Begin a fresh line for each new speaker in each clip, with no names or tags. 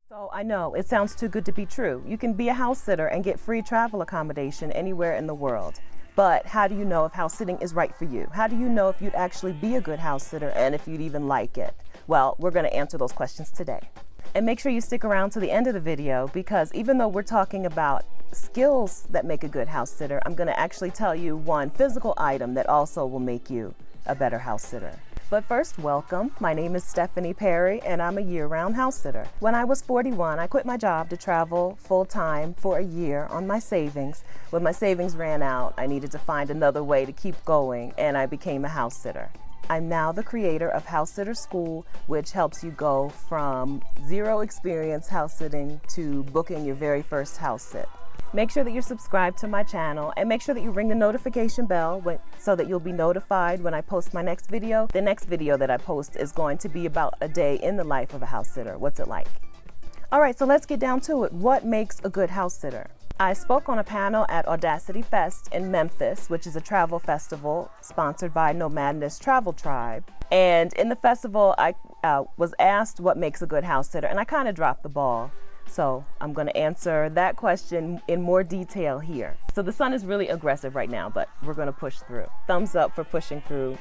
So I know it sounds too good to be true. You can be a house sitter and get free travel accommodation anywhere in the world. But how do you know if house sitting is right for you? How do you know if you'd actually be a good house sitter and if you'd even like it? Well, we're going to answer those questions today. And make sure you stick around to the end of the video, because even though we're talking about skills that make a good house sitter, I'm going to actually tell you one physical item that also will make you a better house sitter. But first, welcome. My name is Stephanie Perry, and I'm a year-round house sitter. When I was 41, I quit my job to travel full-time for a year on my savings. When my savings ran out, I needed to find another way to keep going, and I became a house sitter. I'm now the creator of House Sitter School, which helps you go from zero experience house sitting to booking your very first house sit. Make sure that you're subscribed to my channel and make sure that you ring the notification bell so that you'll be notified when I post my next video. The next video that I post is going to be about a day in the life of a house sitter. What's it like? All right, so let's get down to it. What makes a good house sitter? I spoke on a panel at Audacity Fest in Memphis, which is a travel festival sponsored by Nomadness Travel Tribe. And in the festival, I was asked what makes a good house sitter, and I kind of dropped the ball. So I'm going to answer that question in more detail here. So the sun is really aggressive right now, but we're going to push through. Thumbs up for pushing through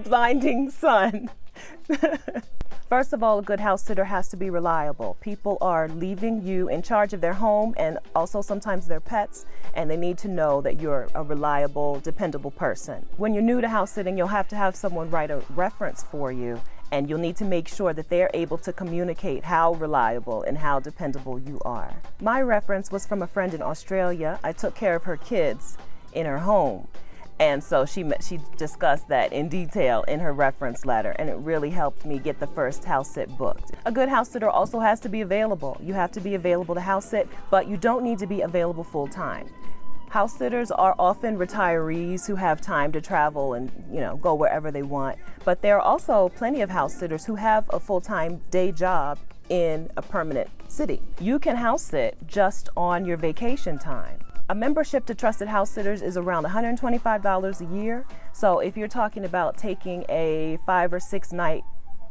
blinding sun. First of all, a good house sitter has to be reliable. People are leaving you in charge of their home and also sometimes their pets, and they need to know that you're a reliable, dependable person. When you're new to house sitting, you'll have to have someone write a reference for you, and you'll need to make sure that they're able to communicate how reliable and how dependable you are. My reference was from a friend in Australia. I took care of her kids in her home. And so she discussed that in detail in her reference letter, and it really helped me get the first house sit booked. A good house sitter also has to be available. You have to be available to house sit, but you don't need to be available full time. House sitters are often retirees who have time to travel and, go wherever they want. But there are also plenty of house sitters who have a full-time day job in a permanent city. You can house sit just on your vacation time. A membership to Trusted House Sitters is around $125 a year. So if you're talking about taking a 5 or 6 night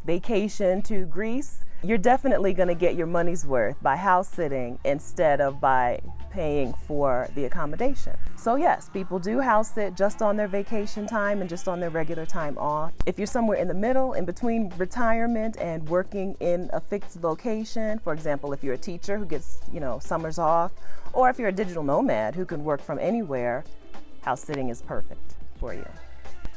vacation to Greece, you're definitely going to get your money's worth by house sitting instead of by paying for the accommodation. So yes, people do house sit just on their vacation time and just on their regular time off. If you're somewhere in the middle, in between retirement and working in a fixed location, for example, if you're a teacher who gets, summers off, or if you're a digital nomad who can work from anywhere, house sitting is perfect for you.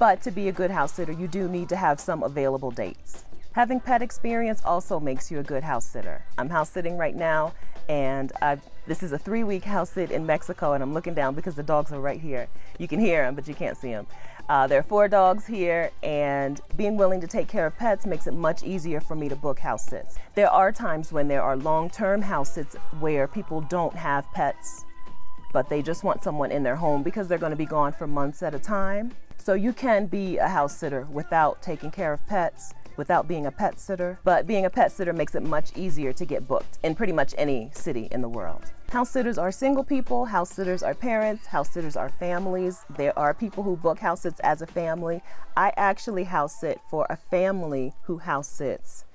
But to be a good house sitter, you do need to have some available dates. Having pet experience also makes you a good house sitter. I'm house sitting right now, and this is a 3-week house sit in Mexico, and I'm looking down because the dogs are right here. You can hear them, but you can't see them. There are 4 dogs here, and being willing to take care of pets makes it much easier for me to book house sits. There are times when there are long-term house sits where people don't have pets, but they just want someone in their home because they're going to be gone for months at a time. So you can be a house sitter without taking care of pets, without being a pet sitter, but being a pet sitter makes it much easier to get booked in pretty much any city in the world. House sitters are single people, house sitters are parents, house sitters are families. There are people who book house sits as a family. I actually house sit for a family who house sits,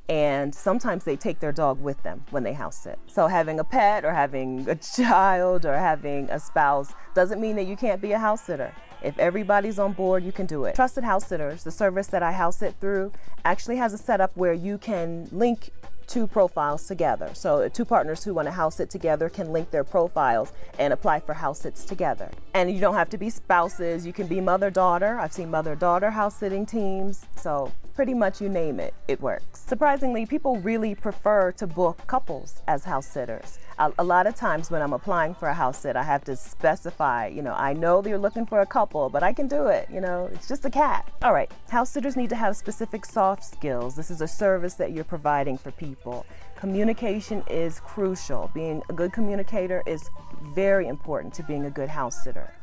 and sometimes they take their dog with them when they house sit. So having a pet or having a child or having a spouse doesn't mean that you can't be a house sitter. If everybody's on board, you can do it. Trusted House Sitters, the service that I house sit through, actually has a setup where you can link 2 profiles together. So 2 partners who want to house sit together can link their profiles and apply for house sits together. And you don't have to be spouses. You can be mother-daughter. I've seen mother-daughter house sitting teams. So pretty much you name it, it works. Surprisingly, people really prefer to book couples as house sitters. A lot of times when I'm applying for a house sit, I have to specify, I know that you're looking for a couple, but I can do it, it's just a cat. All right, house sitters need to have specific soft skills. This is a service that you're providing for people. Communication is crucial. Being a good communicator is very important to being a good house sitter.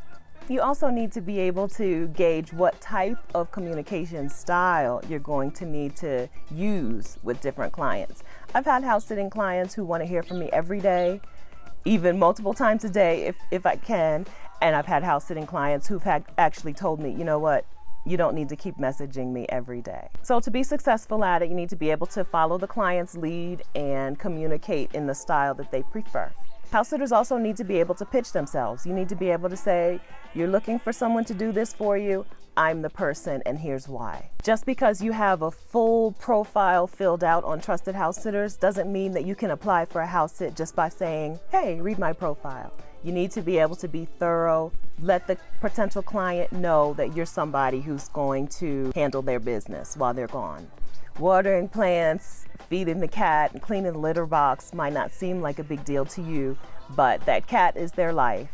You also need to be able to gauge what type of communication style you're going to need to use with different clients. I've had house sitting clients who want to hear from me every day, even multiple times a day if I can. And I've had house sitting clients who've actually told me, you know what, You don't need to keep messaging me every day. So to be successful at it, you need to be able to follow the client's lead and communicate in the style that they prefer. House sitters also need to be able to pitch themselves. You need to be able to say, you're looking for someone to do this for you. I'm the person, and here's why. Just because you have a full profile filled out on Trusted House Sitters doesn't mean that you can apply for a house sit just by saying, hey, read my profile. You need to be able to be thorough, let the potential client know that you're somebody who's going to handle their business while they're gone. Watering plants, feeding the cat, and cleaning the litter box might not seem like a big deal to you, but that cat is their life,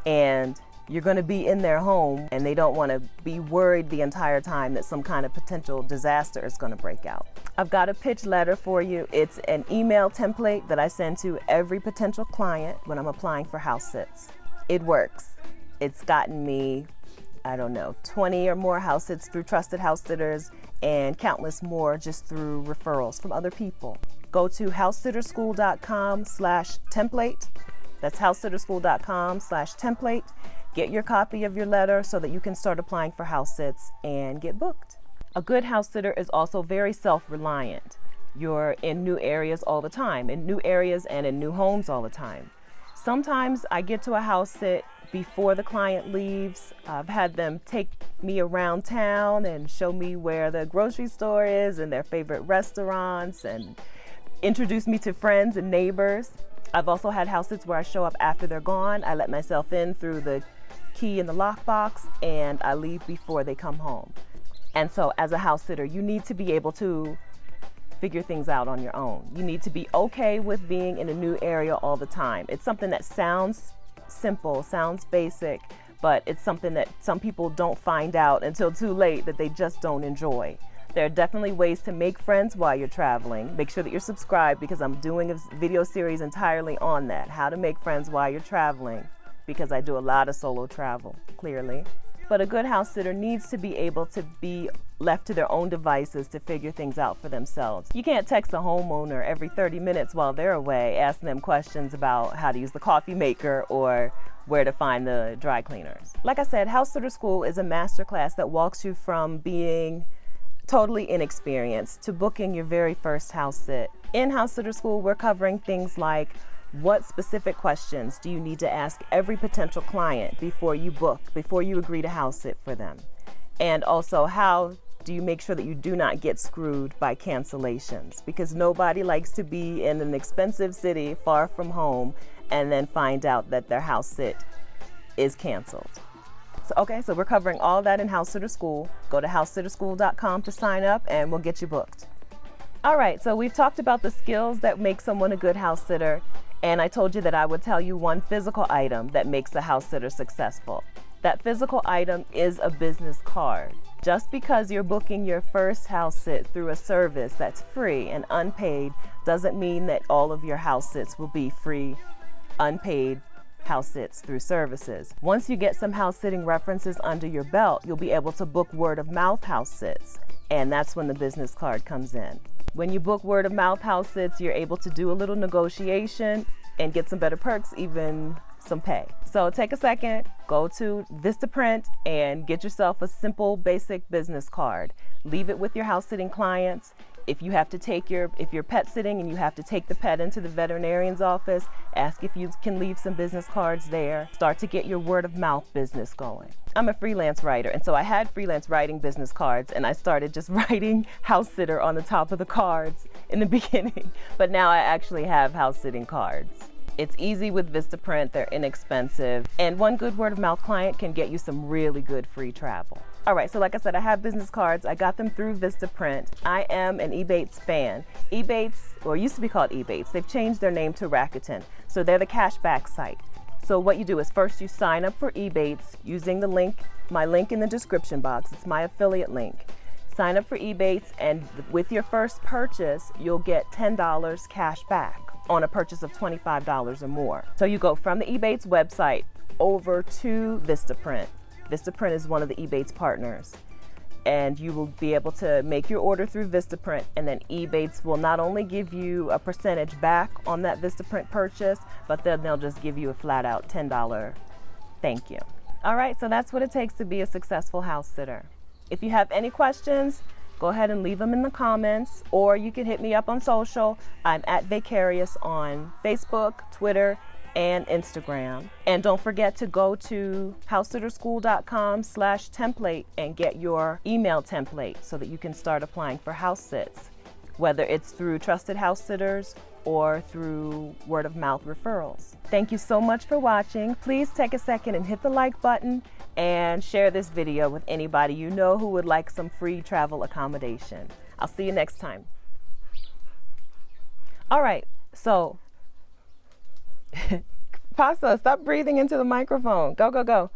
and you're going to be in their home, and they don't want to be worried the entire time that some kind of potential disaster is going to break out. I've got a pitch letter for you. It's an email template that I send to every potential client when I'm applying for house sits. It works. It's gotten me, 20 or more house sits through Trusted House Sitters and countless more just through referrals from other people. Go to housesitterschool.com/template. That's housesitterschool.com/template. Get your copy of your letter so that you can start applying for house sits and get booked. A good house sitter is also very self-reliant. You're in new areas all the time, in new areas and in new homes all the time. Sometimes I get to a house sit before the client leaves. I've had them take me around town and show me where the grocery store is and their favorite restaurants and introduce me to friends and neighbors. I've also had house sits where I show up after they're gone. I let myself in through the key in the lockbox and I leave before they come home. And so as a house sitter, you need to be able to figure things out on your own. You need to be okay with being in a new area all the time. It's something that sounds simple, sounds basic, but it's something that some people don't find out until too late that they just don't enjoy. There are definitely ways to make friends while you're traveling. Make sure that you're subscribed because I'm doing a video series entirely on that, how to make friends while you're traveling, because I do a lot of solo travel, clearly. But a good house sitter needs to be able to be left to their own devices to figure things out for themselves. You can't text the homeowner every 30 minutes while they're away, asking them questions about how to use the coffee maker or where to find the dry cleaners. Like I said, House Sitter School is a masterclass that walks you from being totally inexperienced to booking your very first house sit. In House Sitter School, we're covering things like what specific questions do you need to ask every potential client before you book, before you agree to house sit for them? And also, how do you make sure that you do not get screwed by cancellations? Because nobody likes to be in an expensive city far from home and then find out that their house sit is canceled. So we're covering all that in House Sitter School. Go to housesitterschool.com to sign up and we'll get you booked. All right, so we've talked about the skills that make someone a good house sitter. And I told you that I would tell you one physical item that makes a house sitter successful. That physical item is a business card. Just because you're booking your first house sit through a service that's free and unpaid doesn't mean that all of your house sits will be free, unpaid house sits through services. Once you get some house sitting references under your belt, you'll be able to book word of mouth house sits. And that's when the business card comes in. When you book word of mouth house sits, you're able to do a little negotiation and get some better perks, even some pay. So take a second, go to Vistaprint and get yourself a simple, basic business card. Leave it with your house sitting clients. If you have to if you're pet sitting and you have to take the pet into the veterinarian's office, ask if you can leave some business cards there. Start to get your word of mouth business going. I'm a freelance writer, and so I had freelance writing business cards, and I started just writing house sitter on the top of the cards in the beginning. But now I actually have house sitting cards. It's easy with Vistaprint, they're inexpensive, and one good word of mouth client can get you some really good free travel. All right, so like I said, I have business cards. I got them through Vistaprint. I am an Ebates fan. Ebates, or used to be called Ebates, they've changed their name to Rakuten. So they're the cashback site. So what you do is first you sign up for Ebates using the link, my link in the description box. It's my affiliate link. Sign up for Ebates, and with your first purchase, you'll get $10 cash back on a purchase of $25 or more. So you go from the Ebates website over to Vistaprint. Vistaprint is one of the Ebates partners, and you will be able to make your order through Vistaprint, and then Ebates will not only give you a percentage back on that Vistaprint purchase, but then they'll just give you a flat out $10 thank you. All right, so that's what it takes to be a successful house sitter. If you have any questions, go ahead and leave them in the comments, or you can hit me up on social. I'm at Vicarious on Facebook, Twitter, and Instagram. And don't forget to go to housesitterschool.com/template and get your email template so that you can start applying for house sits, whether it's through trusted house sitters or through word of mouth referrals. Thank you so much for watching. Please take a second and hit the like button and share this video with anybody you know who would like some free travel accommodation. I'll see you next time. All right, so Pasta, stop breathing into the microphone. Go, go, go.